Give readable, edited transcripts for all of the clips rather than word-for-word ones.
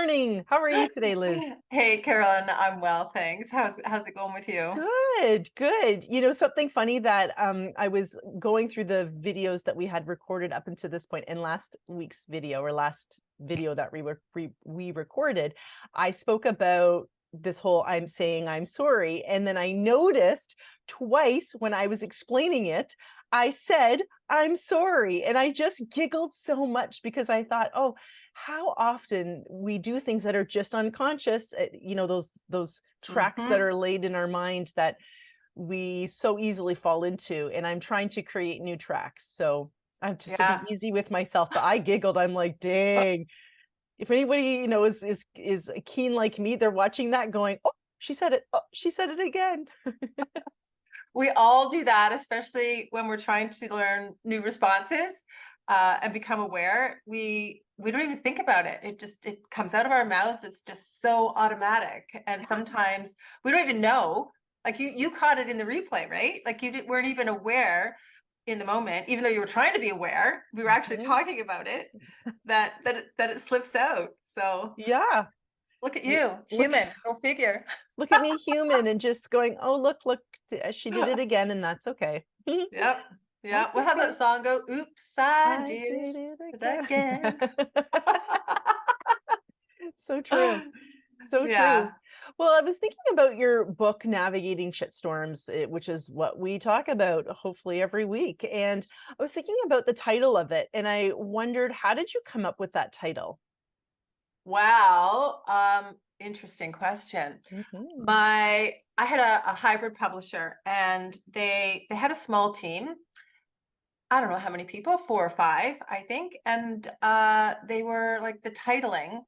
morning. How are you today, Liz? Hey, Carolyn, I'm well, thanks. How's it going with you? Good, good. You know, something funny that I was going through the videos that we had recorded up until this point in last week's video or last video that we recorded, I spoke about this whole I'm saying I'm sorry. And then I noticed twice when I was explaining it, I said I'm sorry. And I just giggled so much because I thought, oh, how often we do things that are just unconscious, you know, those tracks that Mm-hmm. are laid in our mind that we so easily fall into. And I'm trying to create new tracks. So I'm just to be Yeah. easy with myself. But I giggled. I'm like, dang. If anybody, you know, is keen like me, they're watching that going, oh, she said it. Oh, she said it again. We all do that, especially when we're trying to learn new responses and become aware. We don't even think about it. It comes out of our mouths. It's just so automatic. And Yeah. sometimes we don't even know. Like you caught it in the replay, right? Like weren't even aware in the moment, even though you were trying to be aware. We were actually Mhm. talking about it. That it slips out. So Yeah. look at Yeah. you, human. Go figure. Look at me, human, and just going, oh, look, she did it again, and that's okay. Yep. Yeah. That's Well, how's okay. that song go? Oops, I I did did it it again. again. So true. So Yeah. true. Well, I was thinking about your book, Navigating Shitstorms, which is what we talk about hopefully every week. And I was thinking about the title of it, and I wondered, how did you come up with that title? Wow. Interesting question. Hmm. I had a hybrid publisher and they had a small team. I don't know how many people, 4 or 5, I think. And they were like the titling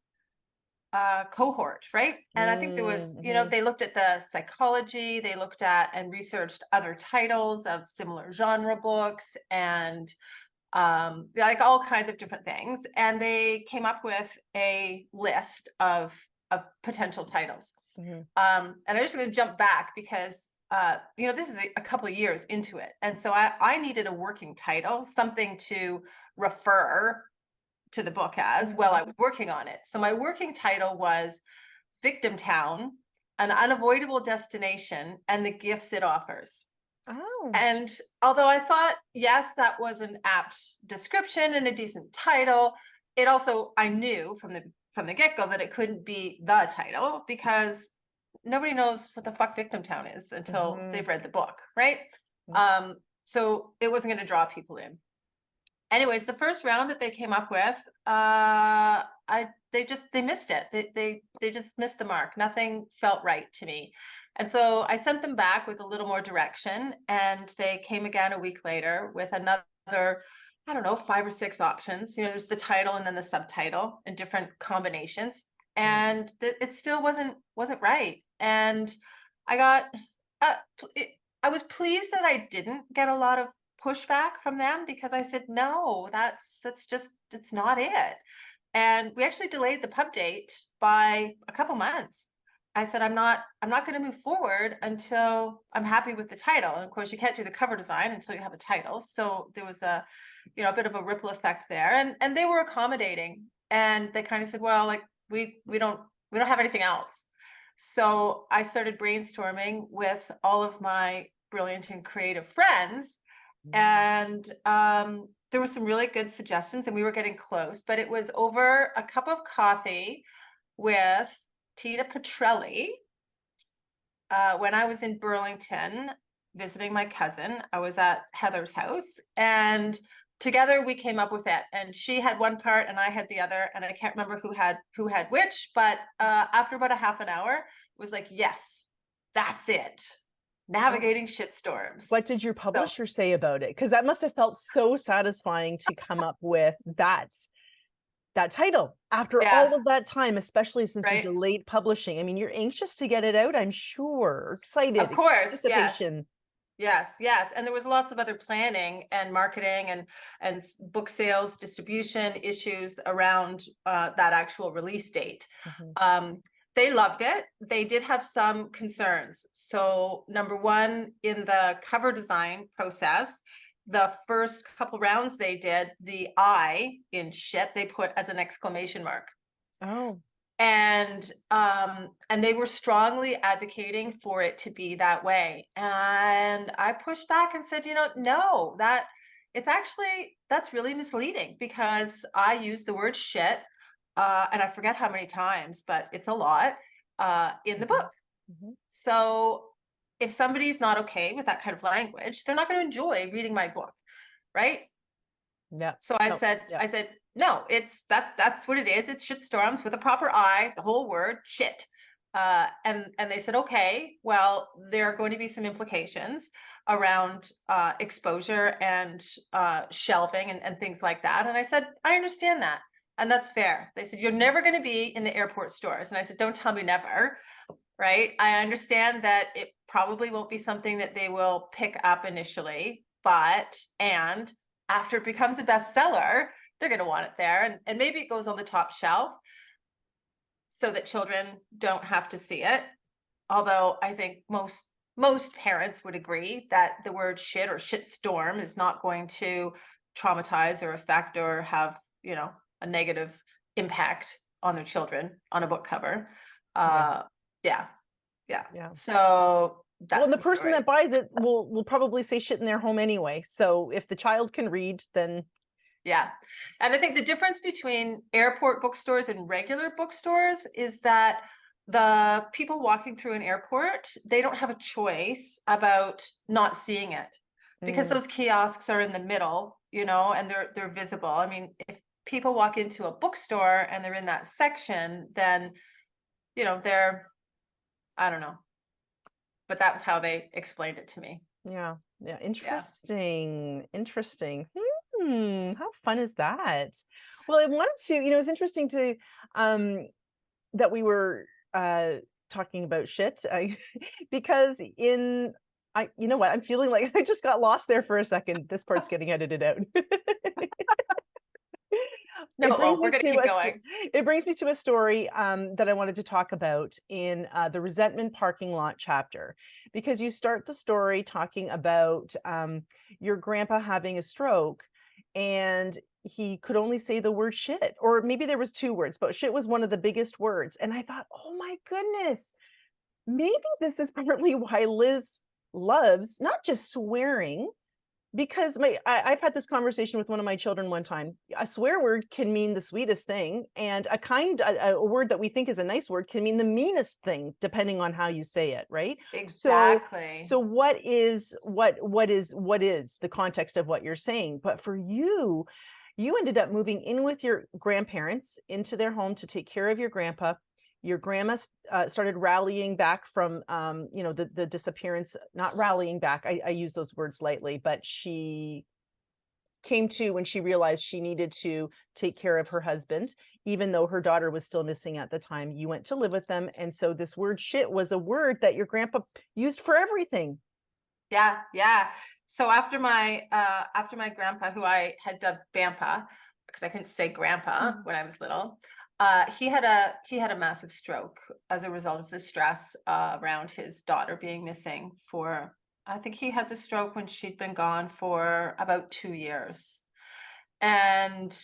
cohort, right? And I think there was, Mm-hmm. they looked at the psychology, they looked at and researched other titles of similar genre books and like all kinds of different things. And they came up with a list of potential titles. Hmm. And I'm just going to jump back because this is a couple of years into it. And so I needed a working title, something to refer to the book as while I Hmm. was working on it. So my working title was Victim Town, an unavoidable destination and the gifts it offers. Oh. And although I thought, yes, that was an apt description and a decent title, it also, I knew from the get-go that it couldn't be the title because nobody knows what the fuck Victim Town is until Hmm. they've read the book, right? So it wasn't going to draw people in. Anyways, the first round that they came up with, they missed it. They just missed the mark. Nothing felt right to me. And so I sent them back with a little more direction, and they came again a week later with another, I don't know, 5 or 6 options. There's the title and then the subtitle and different combinations. And it still wasn't right. And I got uh, I was pleased that I didn't get a lot of pushback from them because I said, no, that's just, it's not it. And we actually delayed the pub date by a couple months. I said, I'm not going to move forward until I'm happy with the title. And of course, you can't do the cover design until you have a title. So there was a bit of a ripple effect there. And they were accommodating. And they kind of said, well, like we don't have anything else. So I started brainstorming with all of my brilliant and creative friends. And there were some really good suggestions, and we were getting close, but it was over a cup of coffee with Tina Petrelli when I was in Burlington visiting my cousin. I was at Heather's house, and together we came up with it. And she had one part, and I had the other, and I can't remember who had which. But after about a half an hour, it was like, yes, that's it. Oh, Navigating shitstorms. what did your So publisher say about it? Because that must have felt so satisfying to come up with that title after all yeah, of that time, especially since you right. delayed publishing. I mean, you're anxious to get it out, I'm sure. Of Excited, course, yes. anticipation. Yes. And there was lots of other planning and marketing and book sales, distribution issues around that actual release date. Mhm. Um, they loved it. They did have some concerns. So number one, in the cover design process, the first couple rounds they did, the I in shit, they put as an exclamation mark. Oh. And they were strongly advocating for it to be that way. And I pushed back and said, no, that's really misleading, because I use the word shit, and I forget how many times, but it's a lot, in the book. So if somebody's not okay with that kind of language, they're not going to enjoy reading my book, right? Yeah. So I said, no, that's what it is. It's shitstorms with a proper I, the whole word, shit. And they said, okay, well, there are going to be some implications around exposure and shelving and things like that. And I said, I understand that. And that's fair. They said, you're never going to be in the airport stores. And I said, don't tell me never, right? I understand that it probably won't be something that they will pick up initially, and after it becomes a bestseller, they're going to want it there. And maybe it goes on the top shelf so that children don't have to see it. Although I think most parents would agree that the word shit or shitstorm is not going to traumatize or affect or have, a negative impact on their children on a book cover. Yeah. So that's the person that buys it will probably say shit in their home anyway. So if the child can read, then yeah. And I think the difference between airport bookstores and regular bookstores is that the people walking through an airport, they don't have a choice about not seeing it, because those kiosks are in the middle, and they're visible. I mean, if people walk into a bookstore and they're in that section, then, they're, I don't know. But that was how they explained it to me. Yeah. Interesting. How fun is that? Well, I wanted to, it's interesting to that we were talking about shit, because you know what, I'm feeling like I just got lost there for a second. This part's getting edited out. No, we're going to keep going. It brings me to a story that I wanted to talk about in the resentment parking lot chapter, because you start the story talking about your grandpa having a stroke, and he could only say the word shit, or maybe there was two words, but shit was one of the biggest words. And I thought, oh my goodness, maybe this is partly why Liz loves not just swearing, because I've had this conversation with one of my children one time. A swear word can mean the sweetest thing, and a word that we think is a nice word can mean the meanest thing, depending on how you say it, right? Exactly. So what is the context of what you're saying? But for you ended up moving in with your grandparents into their home to take care of your grandpa. Your grandma started rallying back from, the disappearance, not rallying back. I use those words lightly, but she came to when she realized she needed to take care of her husband, even though her daughter was still missing at the time. You went to live with them. And so this word shit was a word that your grandpa used for everything. Yeah. So after my grandpa, who I had dubbed Bampa, because I couldn't say grandpa when I was little, he had a massive stroke as a result of the stress around his daughter being missing for, I think he had the stroke when she'd been gone for about 2 years. And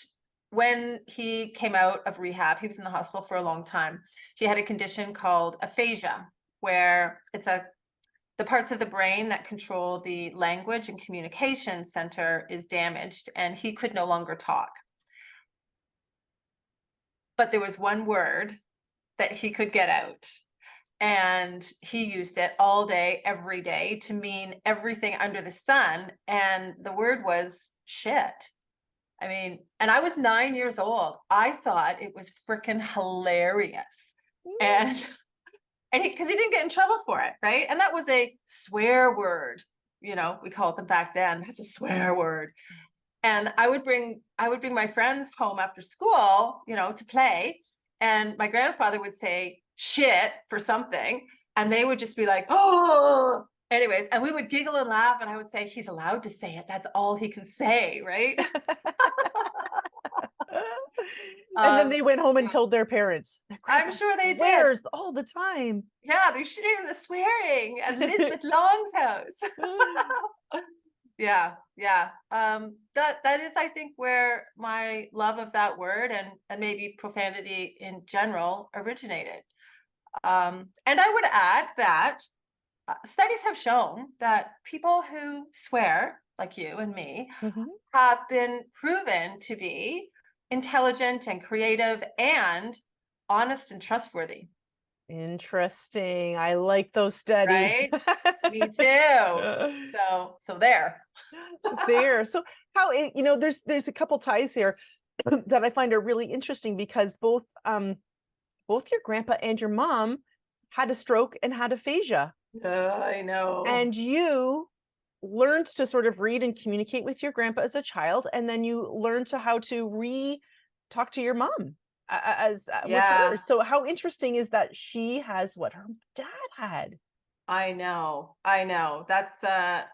when he came out of rehab, he was in the hospital for a long time. He had a condition called aphasia, where it's the parts of the brain that control the language and communication center is damaged, and he could no longer talk. But there was one word that he could get out, and he used it all day, every day, to mean everything under the sun. And the word was shit. I mean, and I was 9 years old. I thought it was freaking hilarious. And because he didn't get in trouble for it, right? And that was a swear word. We called them back then. That's a swear word. And I would bring my friends home after school, to play. And my grandfather would say shit for something. And they would just be like, oh, anyways. And we would giggle and laugh. And I would say, he's allowed to say it. That's all he can say, right? And then they went home and told their parents. I'm sure they did. All the time. Yeah, they should hear the swearing at Elizabeth Long's house. Yeah, yeah. That is, I think, where my love of that word and maybe profanity in general originated. And I would add that studies have shown that people who swear, like you and me, Mhm. have been proven to be intelligent and creative and honest and trustworthy, Interesting. I like those studies. right? Me too. So there. There. So how there's a couple ties here that I find are really interesting because both your grandpa and your mom had a stroke and had aphasia, I know. and you learned to sort of read and communicate with your grandpa as a child, and then you learned to how to talk to your mom as with her. Yeah, So how interesting is that she has what her dad had? I know. I know. That's a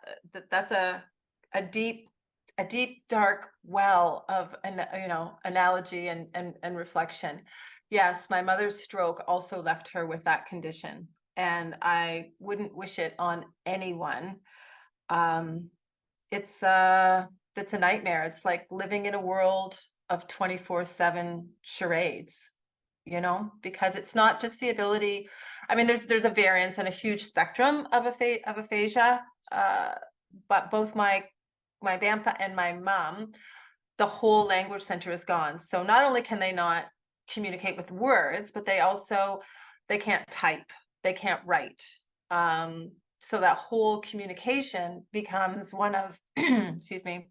deep a deep dark well of an analogy and reflection. Yes, my mother's stroke also left her with that condition, and I wouldn't wish it on anyone. Um, it's a nightmare. It's like living in a world of 24/7 charades, because it's not just the ability. I mean, there's a variance and a huge spectrum of aphasia. Uh, but both my grandpa and my mom, the whole language center is gone. So not only can they not communicate with words, but they can't type, they can't write. Um, so that whole communication becomes one of excuse me,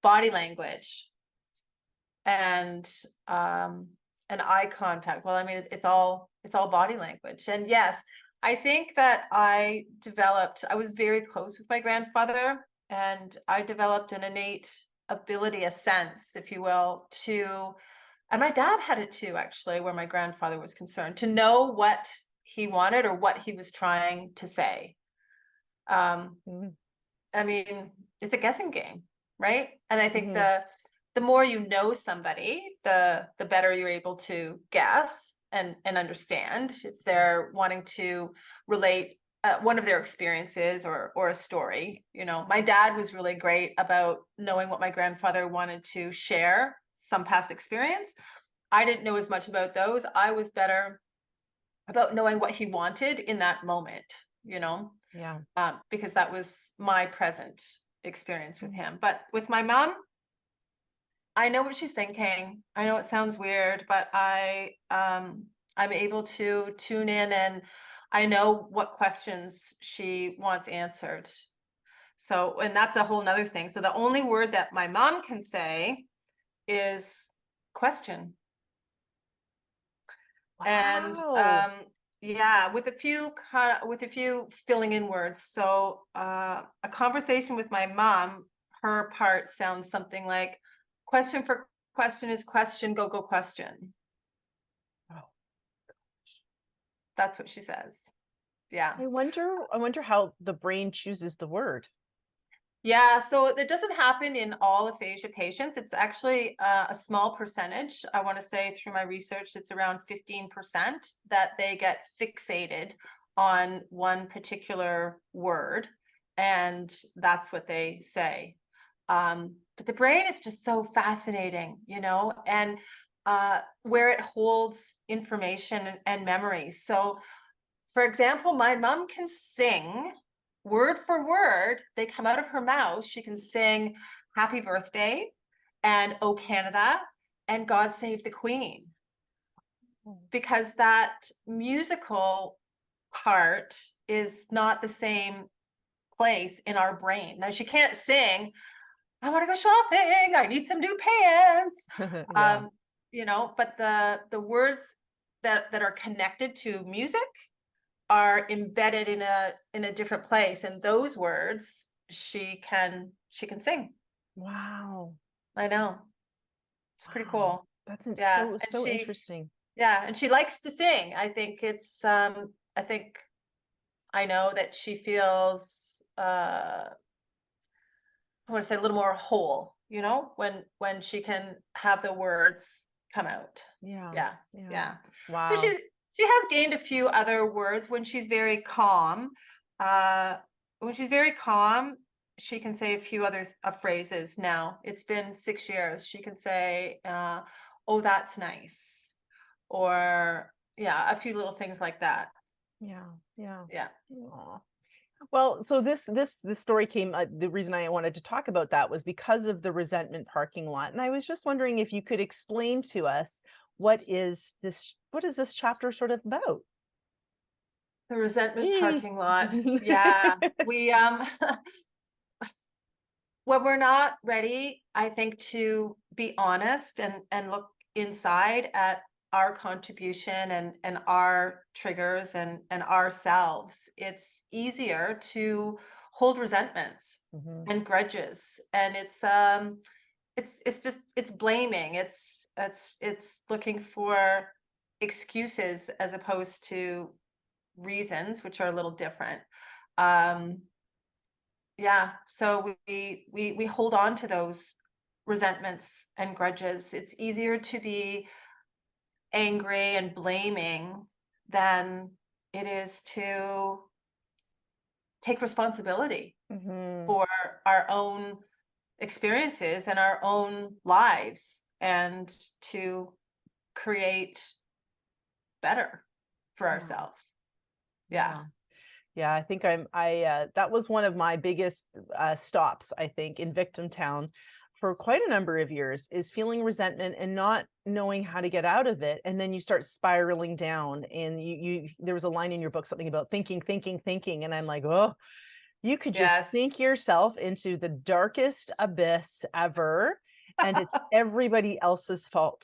body language and um and eye contact. Well, I mean, it's all body language. And yes, I think that I was very close with my grandfather, and I developed an innate ability, a sense, if you will, to and my dad had it too, actually, where my grandfather was concerned, to know what he wanted or what he was trying to say. um Mm, I mean, it's a guessing game, right? And I think mhm. the more you know somebody, the better you're able to guess and understand if they're wanting to relate one of their experiences or a story. My dad was really great about knowing what my grandfather wanted to share, some past experience. I didn't know as much about those. I was better about knowing what he wanted in that moment, you know Yeah. because that was my present experience with Mm, him. But with my mom, I know what she's thinking. I know it sounds weird, but I'm able to tune in, and I know what questions she wants answered. So, and that's a whole nother thing. So the only word that my mom can say is question. And wow. yeah, with a few filling in words. So a conversation with my mom, her part sounds something like, question for question is question, go question. Wow. That's what she says. Yeah. I wonder how the brain chooses the word. Yeah, so it doesn't happen in all aphasia patients. It's actually a small percentage. I want to say, through my research, it's around 15% that they get fixated on one particular word, and that's what they say. But the brain is just so fascinating, and where it holds information and memory. So, for example, my mom can sing word for word, they come out of her mouth. She can sing Happy Birthday and Oh Canada and God Save the Queen, Mm. because that musical part is not the same place in our brain. Now, she can't sing, I want to go shopping, I need some new pants. Yeah. Um, but the words that are connected to music are embedded in a different place, and those words she can sing. Wow. I know, it's pretty Wow. cool. Yeah, So and so interesting. she likes to sing. I think I know that she feels I want to say a little more whole, when she can have the words come out. Yeah. Yeah, Yeah. yeah. So Wow. she has gained a few other words when she's very calm. When she's very calm, she can say a few other phrases now. It's been 6 years. She can say, oh, that's nice. Or yeah, a few little things like that. Yeah. Yeah. Yeah. Aw. Well, so this story came, the reason I wanted to talk about that was because of the resentment parking lot. And I was just wondering if you could explain to us what is this chapter sort of about? The resentment Mm. parking lot. Yeah. We when we're not ready, I think, to be honest and look inside at our contribution and our triggers and ourselves, it's easier to hold resentments Mhm. and grudges. And it's just it's blaming. It's looking for excuses as opposed to reasons, which are a little different. Um, yeah, so we hold on to those resentments and grudges. It's easier to be angry and blaming than it is to take responsibility Mhm. for our own experiences and our own lives and to create better for Yeah. ourselves. Yeah. Yeah. Yeah, I think that was one of my biggest stops, I think, in Victim Town for quite a number of years, is feeling resentment and not knowing how to get out of it. And then you start spiraling down, and there was a line in your book, something about thinking, thinking, thinking. And I'm like, oh, you could just Yes. sink yourself into the darkest abyss ever, and it's everybody else's fault.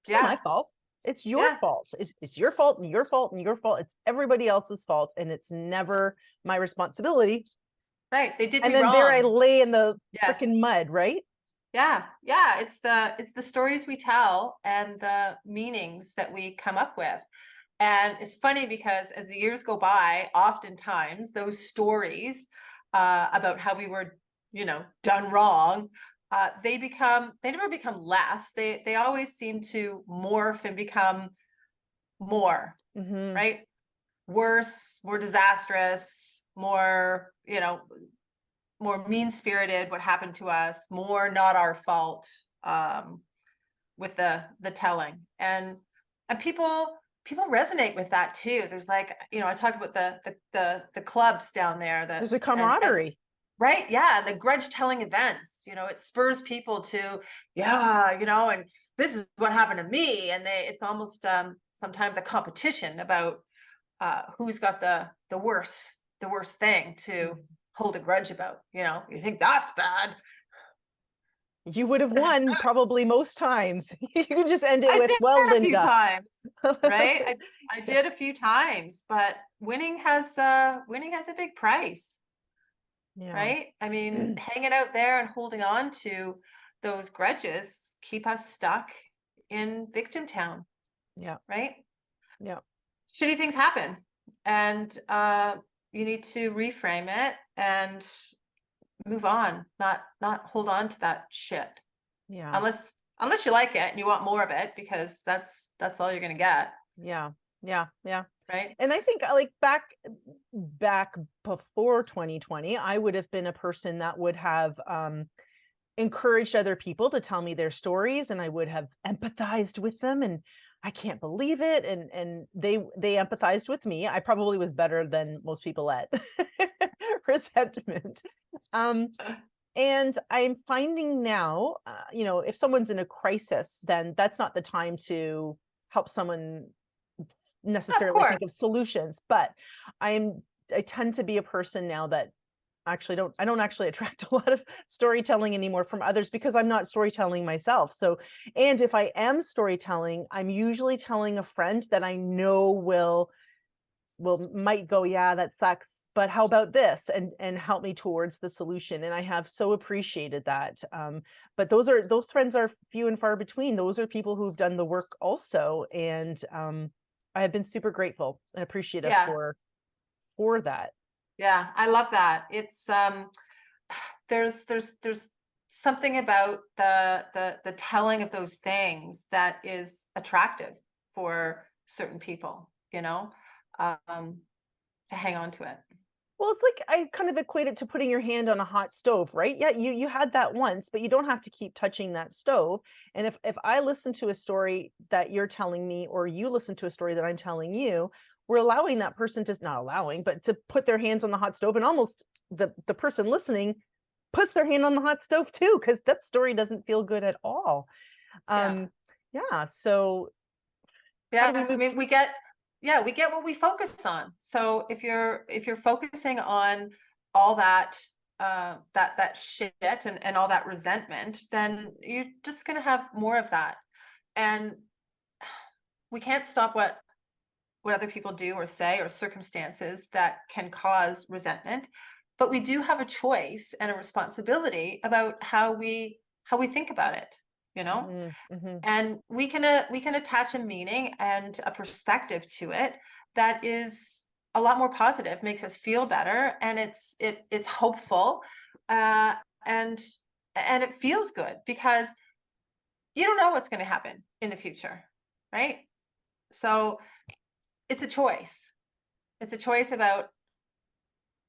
It's not my Yeah. fault. It's your Yeah. fault. It's your fault and your fault and your fault. It's everybody else's fault, and it's never my responsibility. Right. They did And me then there I wrong. lay in the Yes. freaking mud, right? Yeah, yeah, it's the stories we tell and the meanings that we come up with. And it's funny because as the years go by, oftentimes those stories about how we were, done wrong, they never become less. They always seem to morph and become more, Hmm. right? Worse, more disastrous, more mean-spirited, what happened to us, more not our fault, with the telling. And people resonate with that too. There's like, I talk about the clubs down there, There's a and camaraderie. right, yeah, the grudge telling events, it spurs people to, yeah, and this is what happened to me. And it's almost sometimes a competition about who's got the worst thing to Mhm. hold a grudge about. You think that's bad. You would have won probably most times. You could just end it I with, did well, a few Linda. times, right? I Yeah. did a few times, but winning has a big price, Yeah. right? I mean, hanging out there and holding on to those grudges keep us stuck in victim town, Yeah. right? Yeah. Shitty things happen, and you need to reframe it and move on, not hold on to that shit. Yeah. Unless you like it and you want more of it, because that's all you're gonna get, Yeah. Yeah. Yeah. right? And I think like back before 2020, I would have been a person that would have encouraged other people to tell me their stories, and I would have empathized with them, and I can't believe it, and they empathized with me. I probably was better than most people at resentment. Um and I'm finding now, if someone's in a crisis, then that's not the time to help someone Of necessarily think of course. solutions. But I tend to be a person now that actually don't I don't actually attract a lot of storytelling anymore from others, because I'm not storytelling myself. So, and if I am storytelling, I'm usually telling a friend that I know might go, yeah, that sucks, but how about this, and help me towards the solution. And I have so appreciated that. But those friends are few and far between. Those are people who've done the work also, and I have been super grateful and appreciative Yeah, for that. yeah, I love that. It's there's something about the telling of those things that is attractive for certain people, to hang on to it. Well, it's like I kind of equate it to putting your hand on a hot stove, right? Yeah, you had that once, but you don't have to keep touching that stove. And if I listen to a story that you're telling me, or you listen to a story that I'm telling you, we're allowing that person to, not allowing, but to put their hands on the hot stove, and almost the person listening puts their hand on the hot stove too, because that story doesn't feel good at all. Yeah. Yeah. So how do we Yeah, I move? mean, we get what we focus on. So if you're focusing on all that that shit and all that resentment, then you're just gonna have more of that. And we can't stop what other people do or say or circumstances that can cause resentment, but we do have a choice and a responsibility about how we think about it, you know? Mhm, mhm, And we can attach a meaning and a perspective to it that is a lot more positive, makes us feel better, and it's hopeful, uh, and and it feels good because you don't know what's going to happen in the future, right? So it's a choice. It's a choice about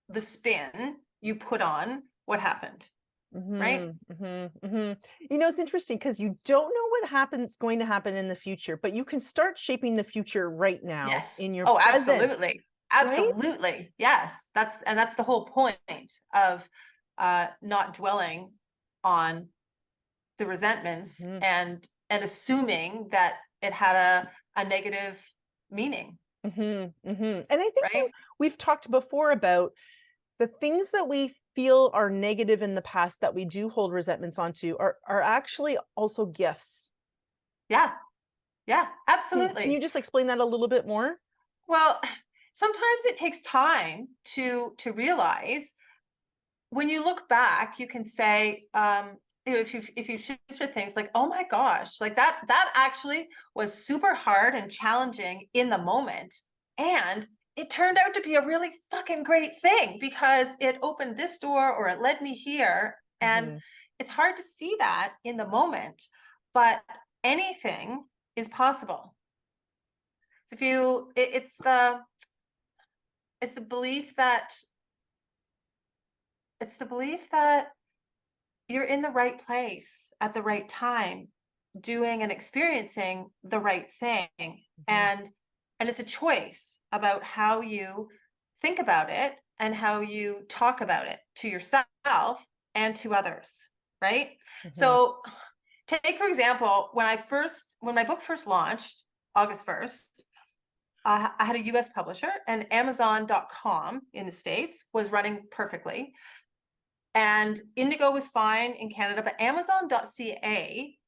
the spin you put on what happened, right? mhm, mhm, mhm. It's interesting because you don't know what happens going to happen in the future, but you can start shaping the future right now Yes. in your Oh, present, absolutely. right? Absolutely. Yes. That's the whole point of not dwelling on the resentments Mhm, and assuming that it had a negative meaning, mhm, mhm. And I think right? we've talked before about the things that we feel are negative in the past that we do hold resentments onto are actually also gifts. Yeah. Yeah, Can you absolutely. just explain that a little bit more? Well, sometimes it takes time to realize. When you look back, you can say, if you shifted things like, oh my gosh, like that actually was super hard and challenging in the moment, and it turned out to be a really fucking great thing because it opened this door or it led me here, and Mhm, it's hard to see that in the moment, but anything is possible. So if you, it's the belief that it's the belief that you're in the right place at the right time, doing and experiencing the right thing. mhm, And it's a choice about how you think about it and how you talk about it to yourself and to others, right? mhm, So take for example, when my book first launched, August 1st, I had a US publisher, and Amazon.com in the States was running perfectly. And Indigo was fine in Canada, but Amazon.ca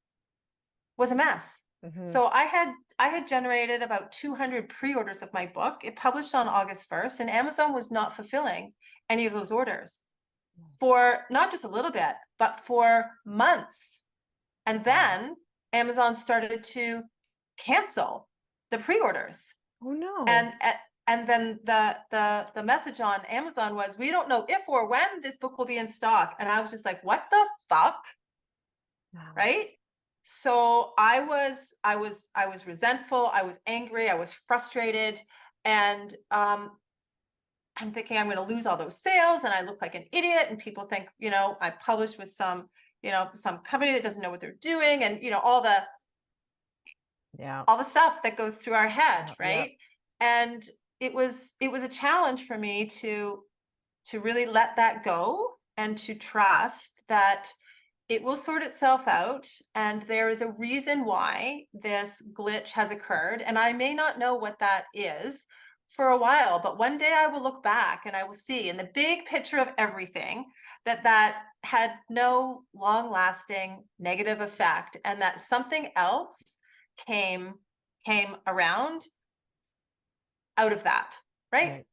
was a mess. mhm. So I had generated about 200 pre-orders of my book. It published on August 1st, and Amazon was not fulfilling any of those orders for not just a little bit, but for months. And Wow. then Amazon started to cancel the pre-orders. Oh, no. And then the message on Amazon was, we don't know if or when this book will be in stock. And I was just like, what the fuck? Wow. Right? So I was resentful, I was angry, I was frustrated, and I'm thinking I'm going to lose all those sales, and I look like an idiot, and people think, I published with some company that doesn't know what they're doing, and Yeah. all the stuff that goes through our head, Yeah. Yeah. right? And it was a challenge for me to really let that go and to trust that it will sort itself out, and there is a reason why this glitch has occurred, and I may not know what that is for a while, but one day I will look back and I will see in the big picture of everything that had no long lasting negative effect, and that something else came came around out of that, right? Right.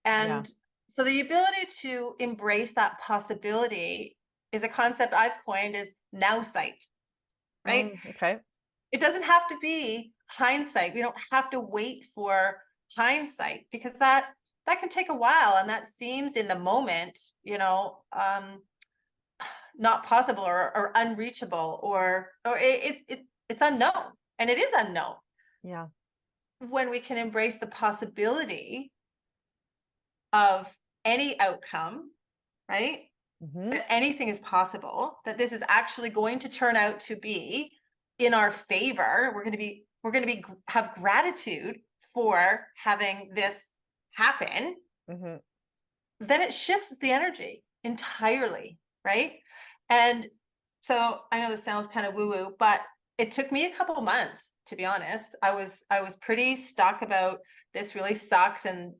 Yeah. And so the ability to embrace that possibility is a concept I've coined as NOWsight, right? Okay. It doesn't have to be hindsight. We don't have to wait for hindsight, because that can take a while, and that seems in the moment, not possible, or unreachable, or it's unknown, and it is unknown. Yeah. When we can embrace the possibility of any outcome, right? Mhm. That anything is possible, that this is actually going to turn out to be in our favor. We're going to be have gratitude for having this happen. Mhm. Then it shifts the energy entirely, right? And so I know this sounds kind of woo-woo, but it took me a couple months, to be honest. I was pretty stuck about this really sucks, and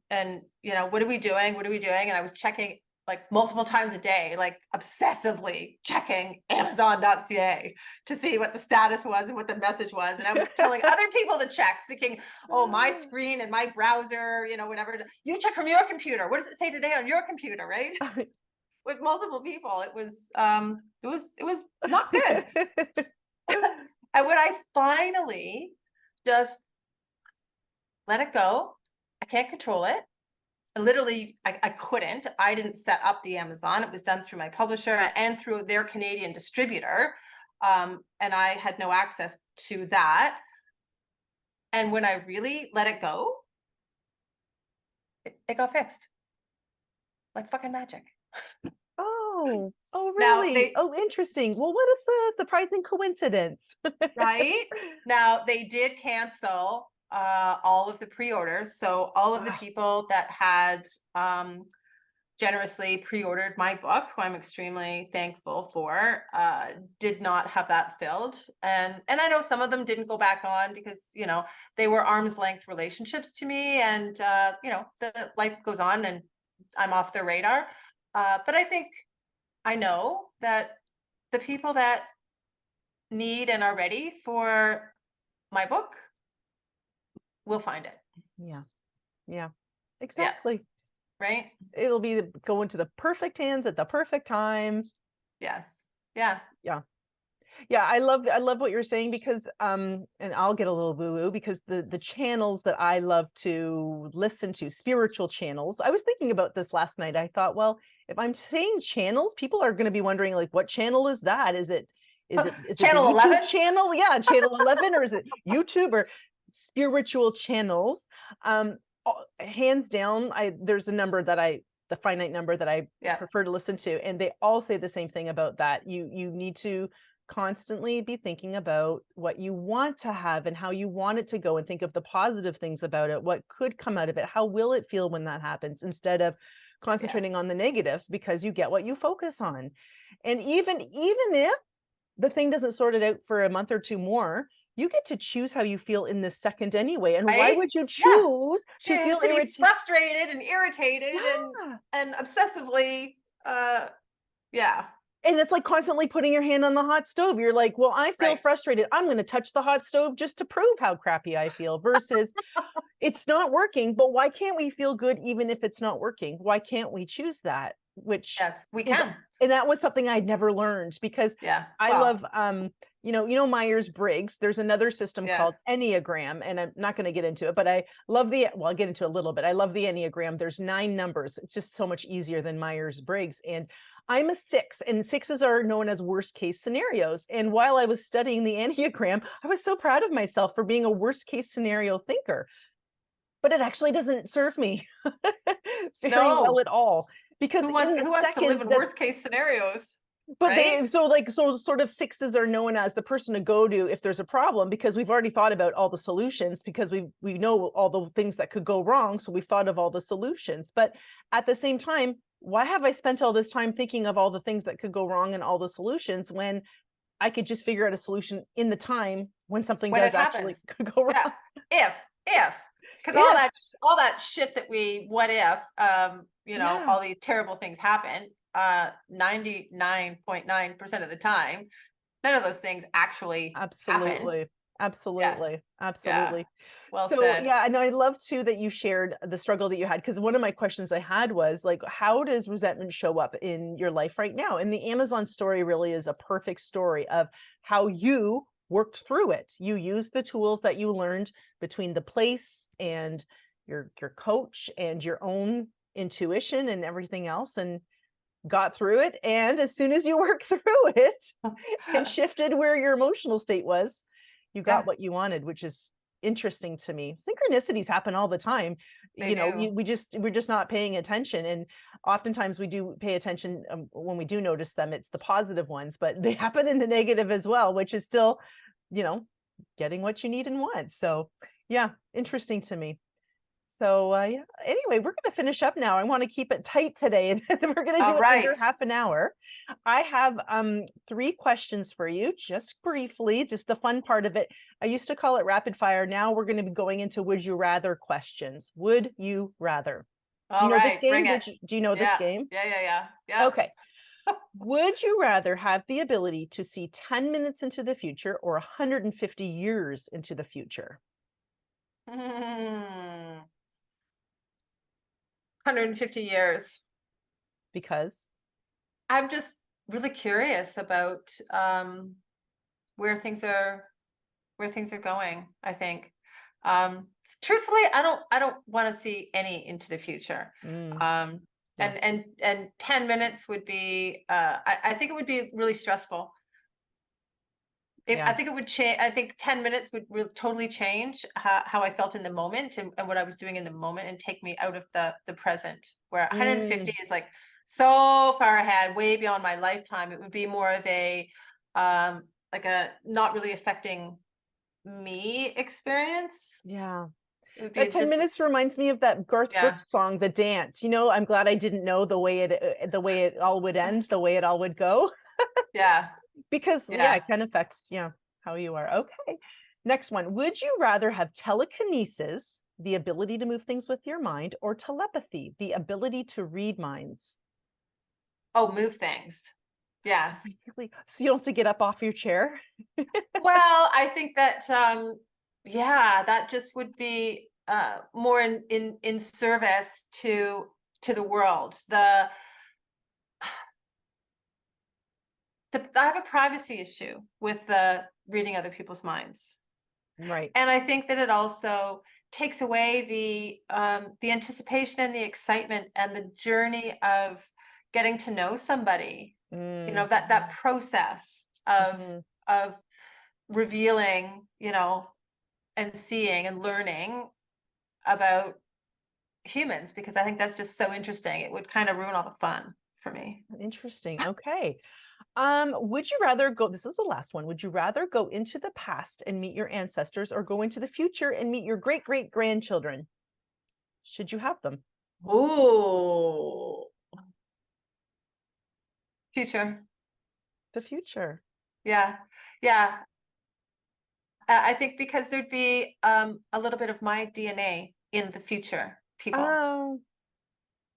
you know, what are we doing? What are we doing? And I was checking like multiple times a day, like obsessively checking Amazon.ca to see what the status was and what the message was. And I was telling other people to check, thinking, oh, my screen and my browser, you know, whatever. You check from your computer. What does it say today on your computer, right? With multiple people, it was not good. And when I finally just let it go, I can't control it. Literally, I couldn't. I didn't set up the Amazon. It was done through my publisher and through their Canadian distributor. And I had no access to that. And when I really let it go, it got fixed. Like fucking magic. Oh, oh, Now really? Oh, interesting. Well, what is a surprising coincidence? right? Now they did cancel all of the pre-orders. So all of the Ah, people that had generously pre-ordered my book, who I'm extremely thankful for, did not have that filled. And I know some of them didn't go back on because, you know, they were arm's length relationships to me, and you know, the life goes on and I'm off their radar. But I think I know that the people that need and are ready for my book will find it. yeah, yeah, Yeah, exactly. right? It'll be go into the perfect hands at the perfect time. Yes. Yeah. Yeah. Yeah, I love what you're saying because and I'll get a little woo-woo because the channels that I love to listen to, spiritual channels. I was thinking about this last night. I thought, well, if I'm saying channels, people are going to be wondering like what channel is that? Is it the Channel YouTube 11. channel? Yeah, channel 11 or is it YouTube or spiritual channels? Hands down, there's a number that the finite number that I Yeah. prefer to listen to, and they all say the same thing about that. You need to constantly be thinking about what you want to have and how you want it to go, and think of the positive things about it, what could come out of it, how will it feel when that happens, instead of concentrating Yes. on the negative, because you get what you focus on. And even if the thing doesn't sort it out for a month or two more, you get to choose how you feel in this second anyway. And why Right? would you Yeah. choose to Choose feel to be irritated? frustrated and irritated Yeah. and obsessively yeah. And it's like constantly putting your hand on the hot stove. You're like, well, I feel Right. frustrated. I'm going to touch the hot stove just to prove how crappy I feel, versus it's not working. But why can't we feel good even if it's not working? Why can't we choose that? Which Yes, we is, can. and that was something I'd never learned, because Yeah. I Well, love, Myers-Briggs. There's another system called yes. Enneagram, and I'm not going to get into it, but I'll get into it a little bit. I love the Enneagram. There's 9 numbers. It's just so much easier than Myers-Briggs. And I'm a 6, and 6s are known as worst case scenarios. And while I was studying the Enneagram, I was so proud of myself for being a worst case scenario thinker. But it actually doesn't serve me very well No. at all, because in the Who wants to live seconds in that, worst case scenarios? but Right? so sort of 6s are known as the person to go to if there's a problem, because we've already thought about all the solutions, because we know all the things that could go wrong, so we've thought of all the solutions. But at the same time, why have I spent all this time thinking of all the things that could go wrong and all the solutions, when I could just figure out a solution in the time when something When it does actually happens. go Yeah. wrong? If because If, all that shit that we what if you know, yeah, all these terrible things happen 99.9% of the time, none of those things actually happen. absolutely. Yes. Absolutely. Yeah. Absolutely. Well So, said. yeah, and I love too that you shared the struggle that you had, because one of my questions I had was like, how does resentment show up in your life right now? And the Amazon story really is a perfect story of how you worked through it. You used the tools that you learned between the place and your coach and your own intuition and everything else, and got through it. And as soon as you worked through it and shifted where your emotional state was, you got Yeah. what you wanted, which is interesting to me. Synchronicities happen all the time. you know, do. we're just not paying attention. And oftentimes we do pay attention when we do notice them, it's the positive ones, but they happen in the negative as well, which is still, you know, getting what you need and want. So yeah, interesting to me. So yeah. Anyway, we're going to finish up now. I want to keep it tight today, and we're going to All do it under right. half an hour. I have 3 questions for you, just briefly, just the fun part of it. I used to call it rapid fire. Now we're going to be going into would you rather questions. Would you rather? Do you All know this right. game? Bring it. Do you know this Yeah. game? Yeah. Okay. Would you rather have the ability to see 10 minutes into the future or 150 years into the future? 150 years. Because I'm just really curious about where things are going, I think. Truthfully, I don't want to see any into the future. yeah. And 10 minutes would be I think it would be really stressful. Yeah. I think it would change. I think 10 minutes would totally change how I felt in the moment and what I was doing in the moment, and take me out of the present, where 150 is like so far ahead, way beyond my lifetime. It would be more of a like a not really affecting me experience. Yeah. It would be That 10 just, minutes reminds me of that Garth yeah, Brooks song, The Dance. You know, I'm glad I didn't know the way it all would end, the way it all would go. yeah, Because yeah, yeah. it can affect, how you are. Okay. Next one. Would you rather have telekinesis, the ability to move things with your mind, or telepathy, the ability to read minds? Oh, move things. Yes. Really? So you don't have to get up off your chair? Well, I think that yeah, that just would be more in service to the world. I have a privacy issue with the reading other people's minds, Right. and I think that it also takes away the anticipation and the excitement and the journey of getting to know somebody. You know, that process of revealing, and seeing and learning about humans, because I think that's just so interesting. It would kind of ruin all the fun for me. Interesting. Okay. Would you rather go, this is the last one. Would you rather go into the past and meet your ancestors, or go into the future and meet your great great grandchildren? Should you have them? Ooh. Future. The future. Yeah. Yeah. I think because there'd be a little bit of my DNA in the future people, Oh,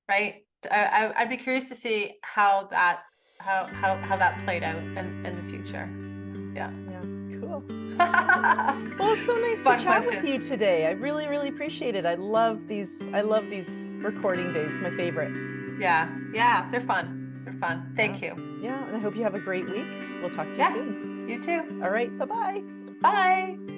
right? I'd be curious to see how that that played out in the future. Yeah. yeah, cool. Well, it's so nice to Fun chat with you questions. today. I really, really appreciate it. I love these recording days, my favorite. Yeah. Yeah. They're fun. They're fun. Thank Yeah. you. Yeah, and I hope you have a great week. We'll talk to you Yeah. soon. You too. All right, bye-bye. Bye.